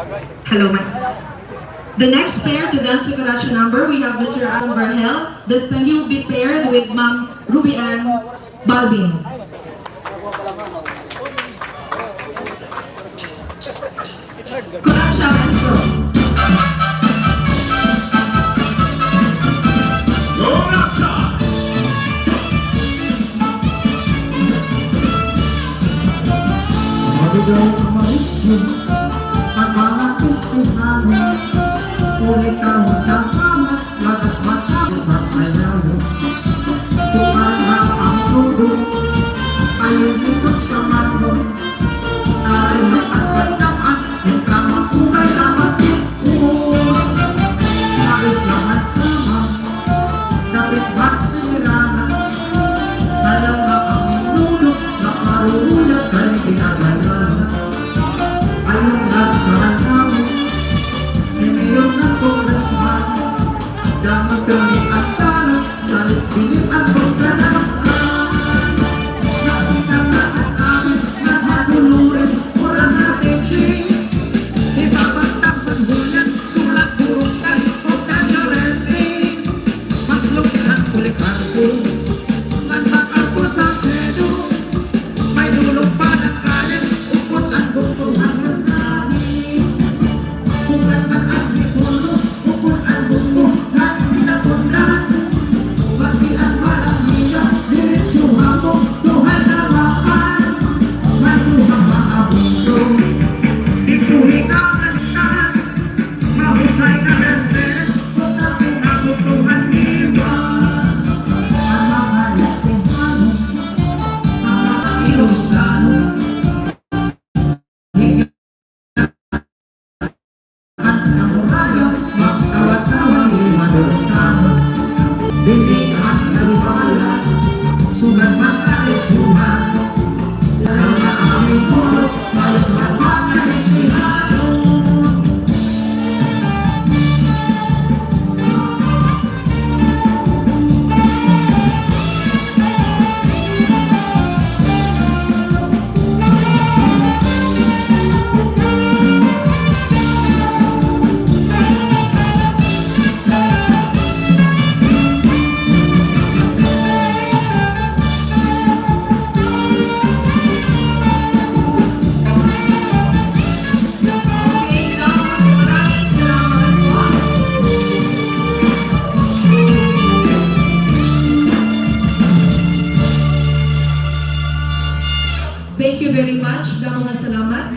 Hello, ma'am. The next pair to dance the Karachi number, we have Mr. Adam Verhel. This time he will be paired with Ma'am Ruby Ann Balbin. Karachi Maestro. Madigaw ka maisip at mga istihanin. Ulit ka magkakamat, lakas matakas sa sayaw. Tumaga ang tudo, ayaw ikot sa mano. Narinig at pagdaman, yung kama kulay na matipon. Nais lahat sama, dapat masirahan. Sayaw na ang minuto, nakarulad kay ginagalan. Ayun na sa namin, Iniyon na kurasman. Damag kami ang talang, salit pilit at pagkadamakan. Nakita na ang amin, nahaduluris, oras na techi. Ipapagtap sa bulan, sulat purong kalipot na yorente. Mas luksan kulikan ko, nagbakan ko sa sedo. May dulong pa ng kanan, upot ang bukong hanggang namin. Sugat na ang ipulong, upot ang bukong hanggang napundan. Pati ang walang hiya, diretsuha mo, Tuhan na makan. May tuhang mga bundo, ituhin ang lantahan. Mahusay na dances, huwag na pinagutuhan iwan. Ang mga istihano, mga ilusano, at namuraya, magtawa-tawa ni madurkano. Biling at nalipala, sugat makalisuhan. Sa mga aming pulo, bayan man makaisihano. Okay, Ramos, maraming salamat po. Thank you very much. Damang salamat.